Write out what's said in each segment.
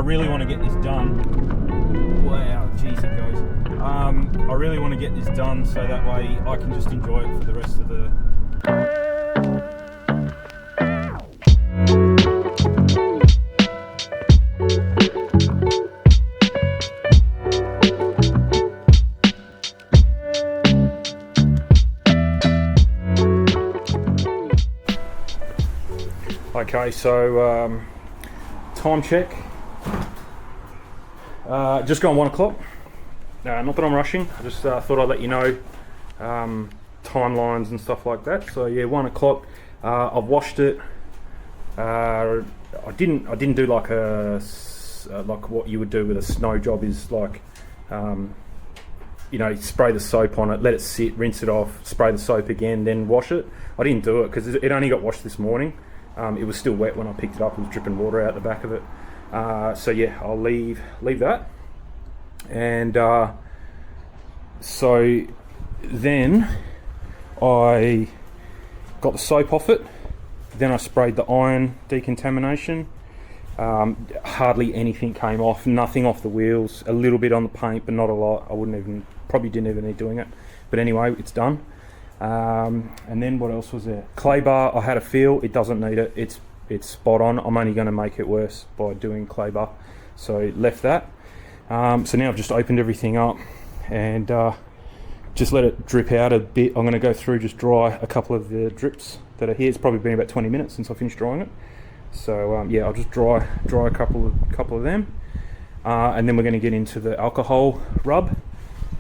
I really want to get this done. Wow, jeez, it goes. I really want to get this done so that way I can just enjoy it for the rest of the... Okay, so time check. Just gone 1 o'clock. Not that I'm rushing, I just thought I'd let you know timelines and stuff like that. So yeah, 1 o'clock. I've washed it. I didn't do like like what you would do with a snow job, is like you know, spray the soap on it, let it sit, rinse it off, spray the soap again, then wash it. I didn't do it because it only got washed this morning. It was still wet when I picked it up. It was dripping water out the back of it. So yeah, I'll leave that. And so then I got the soap off it. Then I sprayed the iron decontamination. Hardly anything came off, nothing off the wheels, a little bit on the paint, but not a lot. Probably didn't even need doing it. But anyway, it's done. And then what else was there? Clay bar, I had a feel, it doesn't need it. It's spot on. I'm only going to make it worse by doing clay bar. So left that. So now I've just opened everything up and just let it drip out a bit. I'm going to go through, just dry a couple of the drips that are here. It's probably been about 20 minutes since I finished drying it. So yeah, I'll just dry a couple of them. And then we're going to get into the alcohol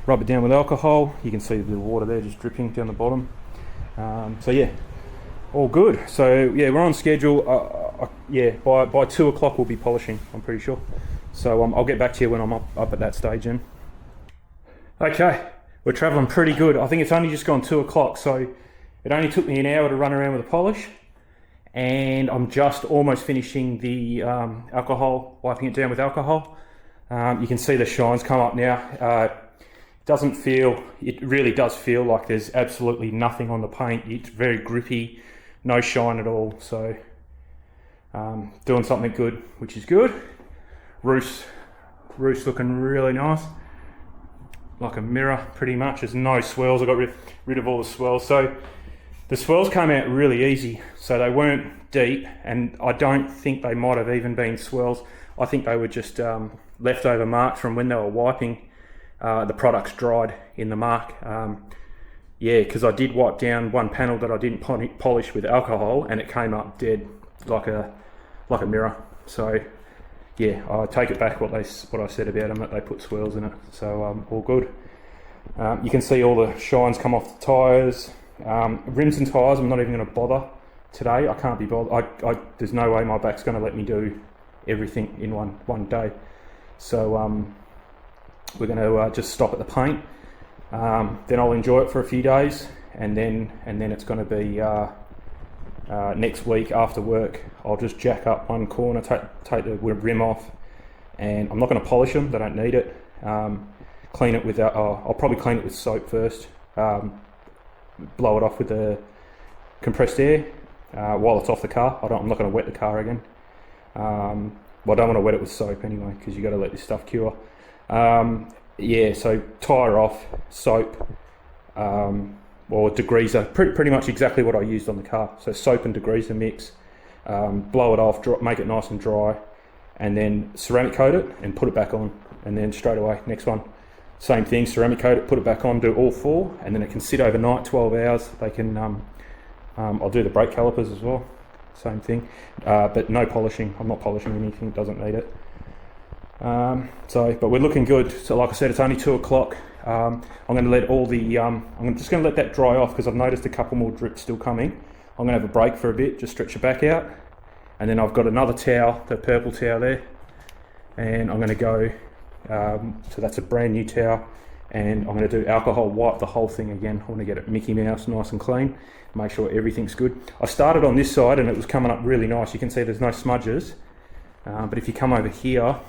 rub it down with alcohol. You can see the water there just dripping down the bottom. So yeah, all good. So yeah, we're on schedule. Yeah, by 2 o'clock we'll be polishing, I'm pretty sure. So I'll get back to you when I'm up at that stage then. Okay, we're traveling pretty good. I think it's only just gone 2 o'clock, so it only took me an hour to run around with a polish, and I'm just almost finishing the alcohol, wiping it down with alcohol. You can see the shines come up now. It really does feel like there's absolutely nothing on the paint. It's very grippy, no shine at all. So doing something good, which is good. Roof's looking really nice, like a mirror pretty much. There's no swirls. I got rid of all the swirls. So the swirls came out really easy, so they weren't deep, and I don't think they might have even been swirls. I think they were just leftover marks from when they were wiping. The product's dried in the mark. Yeah, because I did wipe down one panel that I didn't polish with alcohol, and it came up dead like a mirror. So yeah, I take it back what I said about them, that they put swirls in it. So all good. You can see all the shines come off the tyres. Rims and tyres, I'm not even going to bother today. I can't be bothered. There's no way my back's going to let me do everything in one day. So we're going to just stop at the paint. Then I'll enjoy it for a few days, and then it's going to be next week after work. I'll just jack up one corner, take the rim off, and I'm not going to polish them. They don't need it. Clean it with I'll probably clean it with soap first. Blow it off with the compressed air while it's off the car. I'm not going to wet the car again. Well, I don't want to wet it with soap anyway, because you got to let this stuff cure. Yeah, so tyre off, soap, or degreaser, pretty much exactly what I used on the car. So soap and degreaser mix, blow it off, make it nice and dry, and then ceramic coat it and put it back on, and then straight away, next one. Same thing, ceramic coat it, put it back on, do all four, and then it can sit overnight, 12 hours. They can, I'll do the brake calipers as well, same thing, but no polishing. I'm not polishing anything, it doesn't need it. But we're looking good. So like I said, it's only 2 o'clock. I'm going to let all the, I'm just going to let that dry off, because I've noticed a couple more drips still coming. I'm going to have a break for a bit, just stretch it back out. And then I've got another towel, the purple towel there. And I'm going to go, so that's a brand new towel. And I'm going to do alcohol wipe the whole thing again. I want to get it Mickey Mouse nice and clean, make sure everything's good. I started on this side and it was coming up really nice. You can see there's no smudges. But if you come over here,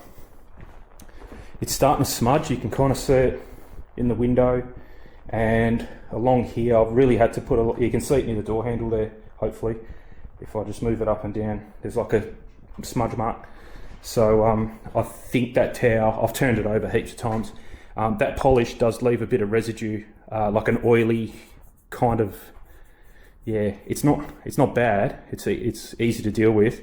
it's starting to smudge. You can kind of see it in the window, and along here I've really had to put you can see it near the door handle there, hopefully. If I just move it up and down, there's like a smudge mark. So I think that tower, I've turned it over heaps of times. That polish does leave a bit of residue, like an oily kind of, yeah, it's not bad. It's easy to deal with,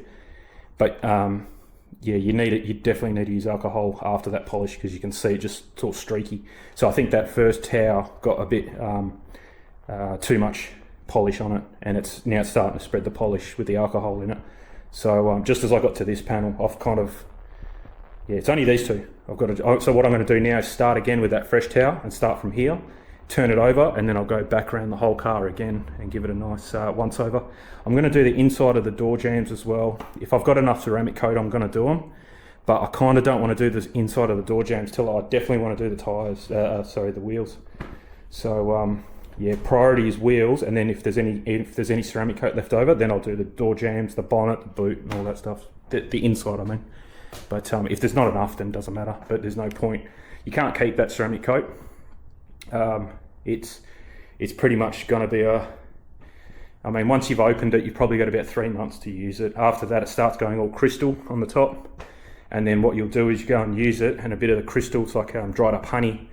but yeah, you definitely need to use alcohol after that polish, because you can see it just sort of streaky. So I think that first tower got a bit too much polish on it, and it's now starting to spread the polish with the alcohol in it. So just as I got to this panel, I've kind of, yeah, it's only these two. So what I'm going to do now is start again with that fresh tower and start from here, turn it over, and then I'll go back around the whole car again and give it a nice once over. I'm going to do the inside of the door jambs as well. If I've got enough ceramic coat, I'm going to do them, but I kind of don't want to do the inside of the door jambs till I definitely want to do the tyres, the wheels. So yeah, priority is wheels, and then if there's any ceramic coat left over, then I'll do the door jambs, the bonnet, the boot, and all that stuff. The inside, I mean. But if there's not enough, then it doesn't matter. But there's no point. You can't keep that ceramic coat. It's pretty much going to be I mean, once you've opened it, you've probably got about 3 months to use it. After that, it starts going all crystal on the top. And then what you'll do is you go and use it, and a bit of the crystal, it's like dried up honey.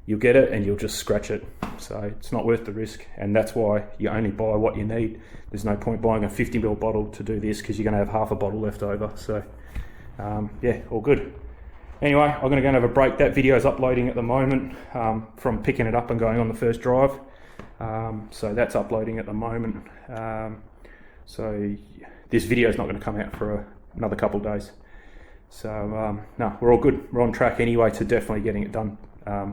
You'll get it and you'll just scratch it. So it's not worth the risk. And that's why you only buy what you need. There's no point buying a 50ml bottle to do this, because you're going to have half a bottle left over. So yeah, all good. Anyway, I'm going to go and have a break. That video is uploading at the moment from picking it up and going on the first drive. So that's uploading at the moment. So this video is not going to come out for another couple of days. So no, we're all good. We're on track anyway to definitely getting it done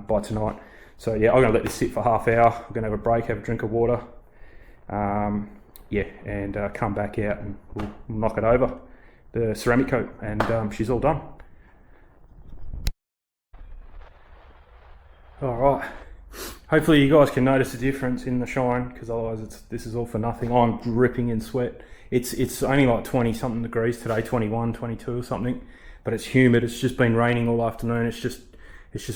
by tonight. So yeah, I'm going to let this sit for half hour. I'm going to have a break, have a drink of water. Yeah, and come back out and we'll knock it over, the ceramic coat, and she's all done. All right. Hopefully you guys can notice the difference in the shine, because otherwise this is all for nothing. I'm dripping in sweat. It's only like 20 something degrees today, 21, 22 or something, but it's humid. It's just been raining all afternoon. It's just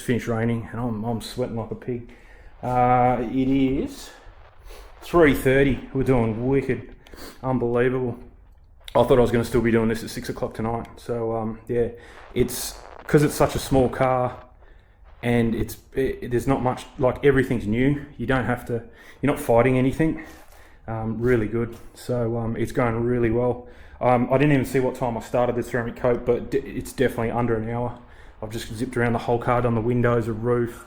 finished raining, and I'm sweating like a pig. It is 3:30. We're doing wicked, unbelievable. I thought I was going to still be doing this at 6 o'clock tonight. So yeah, it's because it's such a small car, and there's not much, like, everything's new. You don't have to, you're not fighting anything. Really good. So it's going really well. I didn't even see what time I started the ceramic coat, but it's definitely under an hour. I've just zipped around the whole car, done the windows, the roof,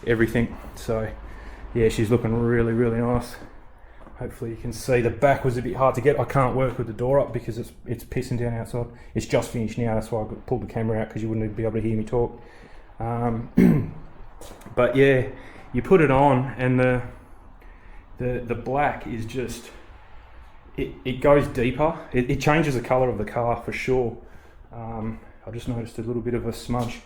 everything. So yeah, she's looking really, really nice. Hopefully you can see. The back was a bit hard to get. I can't work with the door up because it's pissing down outside. It's just finished now. That's why I pulled the camera out, because you wouldn't be able to hear me talk. But yeah, you put it on, and the black is just, it goes deeper. It changes the colour of the car for sure. I just noticed a little bit of a smudge,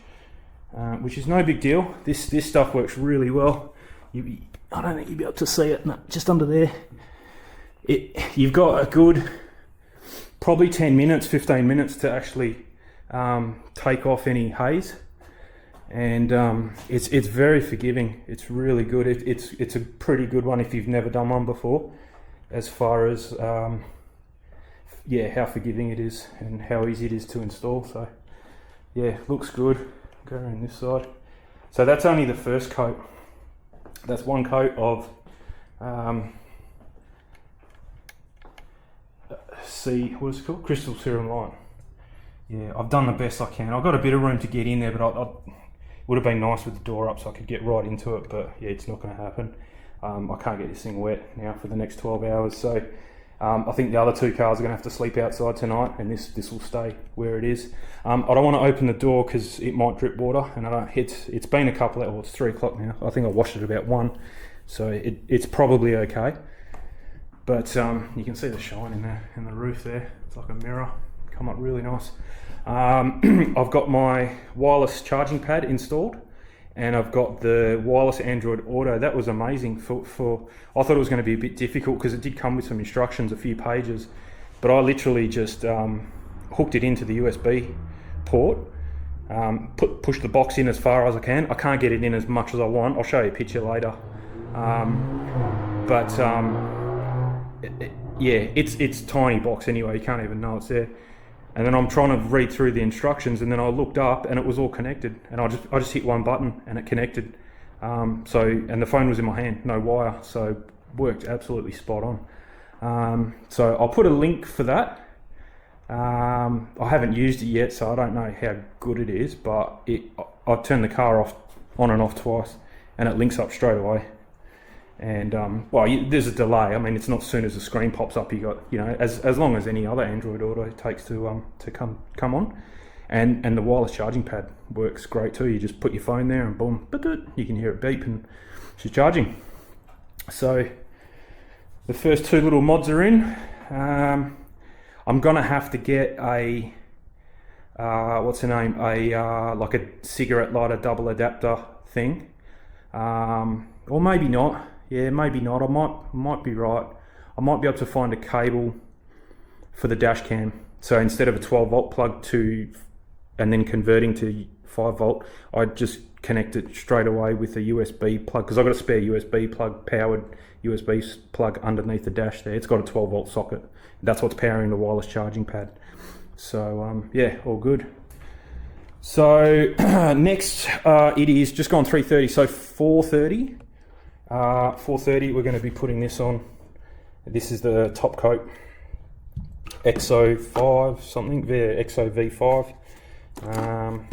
which is no big deal. This stuff works really well. I don't think you'll be able to see it. No, just under there. You've got a good probably 10 minutes, 15 minutes to actually take off any haze. And it's very forgiving. It's really good. It's a pretty good one if you've never done one before, as far as yeah, how forgiving it is and how easy it is to install. So yeah, looks good. Go around this side. So that's only the first coat. That's one coat of what's it called? Crystal Serum Light. Yeah, I've done the best I can. I've got a bit of room to get in there, but I would have been nice with the door up so I could get right into it, but yeah, it's not going to happen. I can't get this thing wet now for the next 12 hours, so I think the other two cars are going to have to sleep outside tonight, and this will stay where it is. I don't want to open the door because it might drip water, and it's been a couple of, well, it's 3 o'clock now. I think I washed it about 1, so it's probably okay. But you can see the shine in the roof there. It's like a mirror. Come up really nice. I've got my wireless charging pad installed, and I've got the wireless Android Auto. That was amazing. I thought it was going to be a bit difficult because it did come with some instructions, a few pages, but I literally just hooked it into the USB port, pushed the box in as far as I can. I can't get it in as much as I want. I'll show you a picture later. Yeah, it's tiny box anyway. You can't even know it's there. And then I'm trying to read through the instructions, and then I looked up and it was all connected, and I just hit one button and it connected. And the phone was in my hand, no wire, so worked absolutely spot on. So I'll put a link for that. I haven't used it yet, so I don't know how good it is, but I've turned the car on and off twice, and it links up straight away. And there's a delay. I mean, it's not as soon as the screen pops up. You got, as long as any other Android Auto takes to come on, and the wireless charging pad works great too. You just put your phone there and boom, you can hear it beep and she's charging. So the first two little mods are in. I'm gonna have to get a what's the name? Like a cigarette lighter double adapter thing, or maybe not. Yeah, maybe not. I might be right. I might be able to find a cable for the dash cam. So instead of a 12 volt plug and then converting to 5 volt, I'd just connect it straight away with a USB plug, because I've got a spare USB plug, powered USB plug underneath the dash there. It's got a 12 volt socket. That's what's powering the wireless charging pad. So yeah, all good. So next, it is just gone 3:30, so 4:30. 4:30, we're going to be putting this on. This is the top coat, XO5 something, XO V5.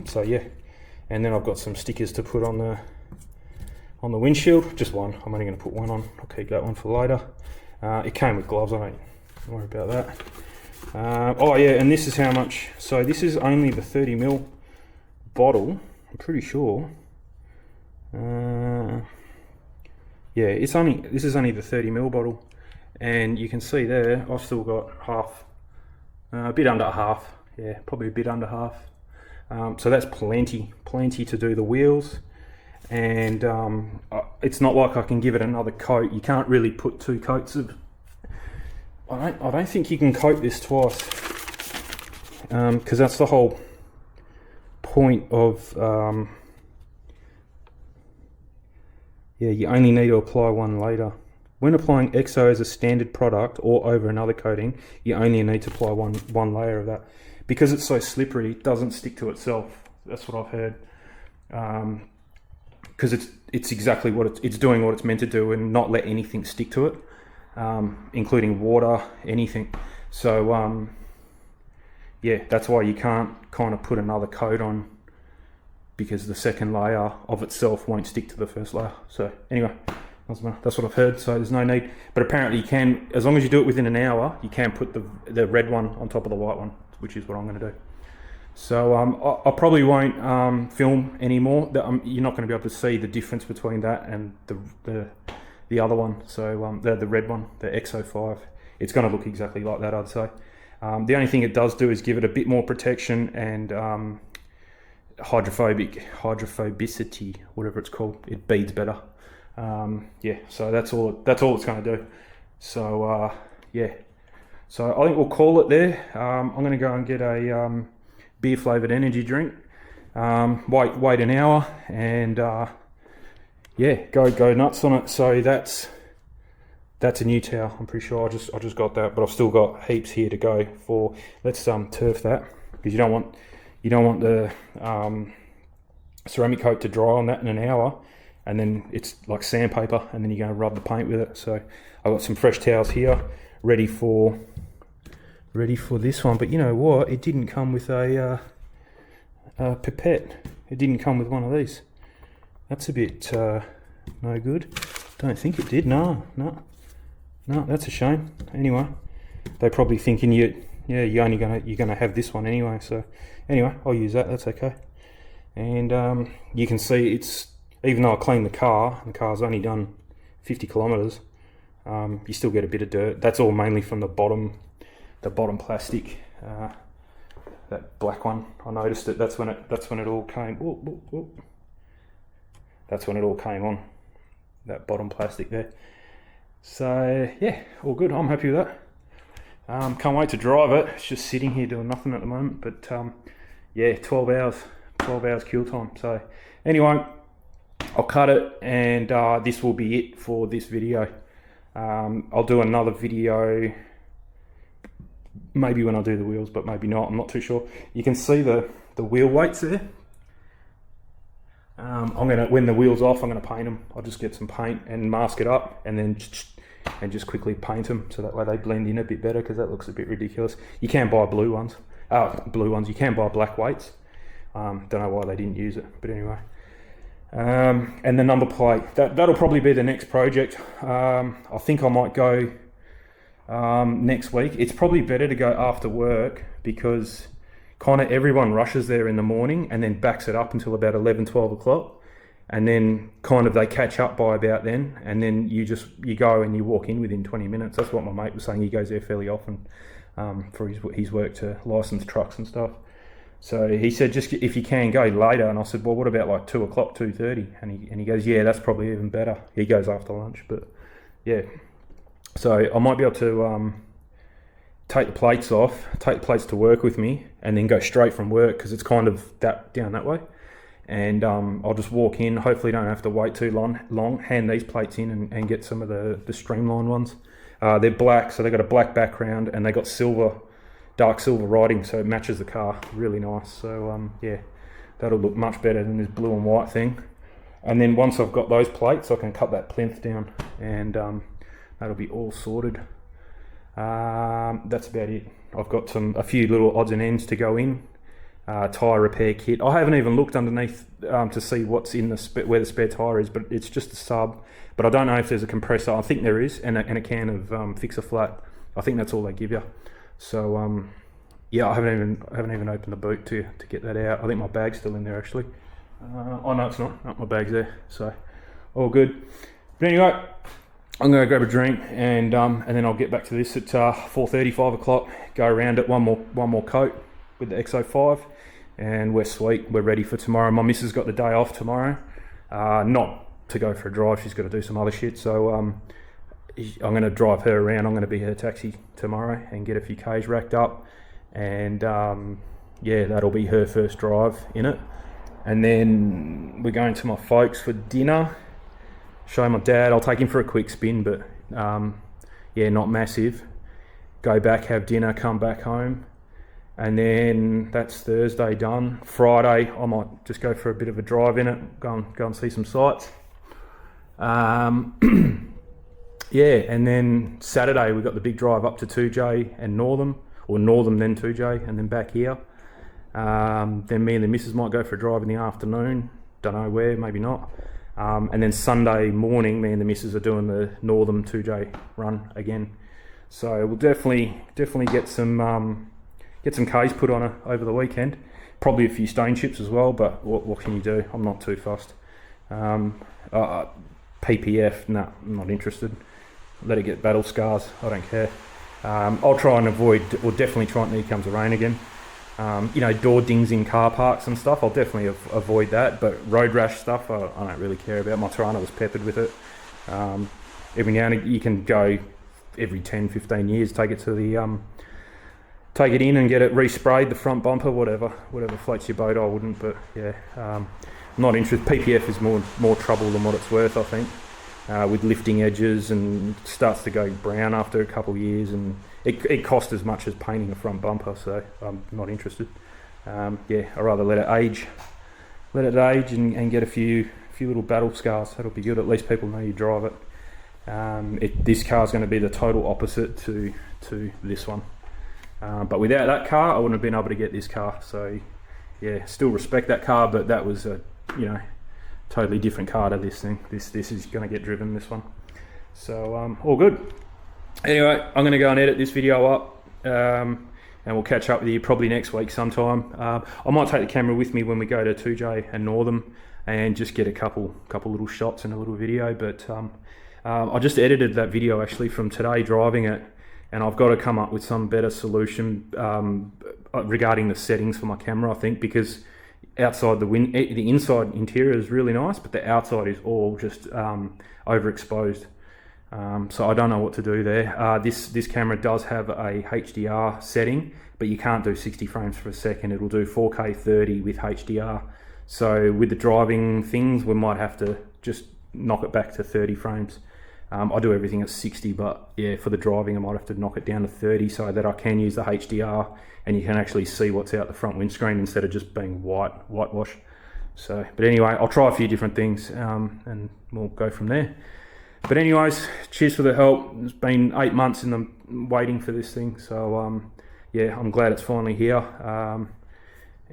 So yeah, and then I've got some stickers to put on the windshield. Just one. I'm only going to put one on. I'll keep that one for later. It came with gloves. I don't worry about that. Oh yeah, and this is how much. So this is only the 30ml bottle. I'm pretty sure. Yeah, this is only the 30ml bottle, and you can see there I've still got half, a bit under half. Yeah, probably a bit under half. So that's plenty to do the wheels, and it's not like I can give it another coat. You can't really put two coats of. I don't think you can coat this twice, because that's the whole point of. Yeah, you only need to apply one later. When applying XO as a standard product or over another coating, you only need to apply one layer of that. Because it's so slippery, it doesn't stick to itself. That's what I've heard. Because it's exactly what it's doing what it's meant to do, and not let anything stick to it, including water, anything. So yeah, that's why you can't kind of put another coat on, because the second layer of itself won't stick to the first layer. So anyway, that's what I've heard, so there's no need. But apparently you can, as long as you do it within an hour, you can put the red one on top of the white one, which is what I'm going to do. So I probably won't film anymore. You're not going to be able to see the difference between that and the other one. So the red one, the XO5, it's going to look exactly like that, I'd say. The only thing it does do is give it a bit more protection and hydrophobicity, whatever it's called. It beads better. Yeah, so that's all it's going to do. So yeah, so I think we'll call it there. I'm going to go and get a beer flavored energy drink, wait an hour, and yeah, go nuts on it. So that's a new tower. I'm pretty sure I just got that, but I've still got heaps here to go for. Let's turf that, because you don't want the ceramic coat to dry on that in an hour, and then it's like sandpaper, and then you're going to rub the paint with it. So I've got some fresh towels here ready for this one. But you know what, it didn't come with a pipette. It didn't come with one of these. That's a bit no good. Don't think it did. No, that's a shame. Anyway, they're probably thinking you're gonna have this one anyway. So anyway, I'll use that. That's okay. And you can see it's, even though I cleaned the car's only done 50 kilometers. You still get a bit of dirt. That's all mainly from the bottom plastic. That black one, I noticed it. That's when it all came. Whoop. That's when it all came on. That bottom plastic there. So yeah, all good. I'm happy with that. Can't wait to drive it. It's just sitting here doing nothing at the moment. But yeah, 12 hours kill time. So anyway, I'll cut it, and this will be it for this video. I'll do another video maybe when I do the wheels, but maybe not. I'm not too sure. You can see the wheel weights there. When the wheel's off, I'm gonna paint them. I'll just get some paint and mask it up, and then just quickly paint them so that way they blend in a bit better, because that looks a bit ridiculous. You can buy blue ones. You can buy black weights. Don't know why they didn't use it, but anyway. And the number plate, that'll probably be the next project. I think I might go next week. It's probably better to go after work, because kind of everyone rushes there in the morning and then backs it up until about 11, 12 o'clock. And then kind of they catch up by about then, and then you go and you walk in within 20 minutes. That's what my mate was saying. He goes there fairly often for his work to license trucks and stuff. So he said, just if you can, go later. And I said, well, what about like 2 o'clock, 2:30? And he goes, yeah, that's probably even better. He goes after lunch, but yeah. So I might be able to take the plates off, take the plates to work with me, and then go straight from work, because it's kind of down that way. And I'll just walk in, hopefully don't have to wait too long, hand these plates in and get some of the streamlined ones. They're black, so they've got a black background, and they got dark silver writing, so it matches the car really nice. So yeah, that'll look much better than this blue and white thing. And then once I've got those plates, I can cut that plinth down, and that'll be all sorted. That's about it. I've got a few little odds and ends to go in. Tyre repair kit. I haven't even looked underneath to see what's in where the spare tyre is, but it's just a sub. But I don't know if there's a compressor. I think there is, and a can of Fix-A Flat. I think that's all they give you. So yeah, I haven't even opened the boot to get that out. I think my bag's still in there actually. Oh no, it's not. No, my bag's there. So all good. But anyway, I'm gonna grab a drink, and then I'll get back to this at 4:30, 5 o'clock. Go around it one more coat with the XO5, and we're sweet. We're ready for tomorrow. My missus got the day off tomorrow, not to go for a drive. She's got to do some other shit. So I'm going to drive her around. I'm going to be her taxi tomorrow and get a few Ks racked up, and yeah, that'll be her first drive in it. And then we're going to my folks for dinner. Show my dad. I'll take him for a quick spin, but yeah, not massive. Go back, have dinner, come back home. And then that's Thursday done. Friday, I might just go for a bit of a drive in it, go and see some sights. Yeah, and then Saturday we got the big drive up to 2J and Northam, or Northam then 2J, and then back here. Then me and the missus might go for a drive in the afternoon. Don't know where, maybe not. And then Sunday morning, me and the missus are doing the Northam 2J run again. So we'll definitely get some Ks put on over the weekend. Probably a few stone chips as well, but what can you do? I'm not too fussed. PPF, nah, I'm not interested. Let it get battle scars, I don't care. I'll try and avoid, or definitely try and comes the rain again. You know, door dings in car parks and stuff, I'll definitely avoid that, but road rash stuff, I don't really care about. My Tirana was peppered with it. Every now and again, you can go every 10, 15 years, take it to the take it in and get it resprayed, the front bumper, whatever floats your boat. I wouldn't, but yeah, I'm not interested. PPF is more trouble than what it's worth, I think, with lifting edges, and starts to go brown after a couple of years, and it costs as much as painting a front bumper, so I'm not interested. Yeah, I'd rather let it age and get a few little battle scars. That'll be good. At least people know you drive it. This car's going to be the total opposite to this one. But without that car, I wouldn't have been able to get this car. So yeah, still respect that car, but that was a totally different car to this thing. This is going to get driven, this one. So all good. Anyway, I'm going to go and edit this video up, and we'll catch up with you probably next week sometime. I might take the camera with me when we go to 2J and Northam and just get a couple little shots and a little video. But I just edited that video actually from today driving it, and I've got to come up with some better solution regarding the settings for my camera, I think, because outside the inside interior is really nice, but the outside is all just overexposed. So I don't know what to do there. This camera does have a HDR setting, but you can't do 60 frames per second. It'll do 4K 30 with HDR. So with the driving things, we might have to just knock it back to 30 frames. I do everything at 60, but yeah, for the driving I might have to knock it down to 30 so that I can use the HDR and you can actually see what's out the front windscreen instead of just being whitewash. So, but anyway, I'll try a few different things and we'll go from there. But anyways, cheers for the help. It's been 8 months in the waiting for this thing, so yeah, I'm glad it's finally here.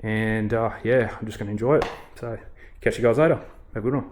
Yeah, I'm just going to enjoy it. So catch you guys later. Have a good one.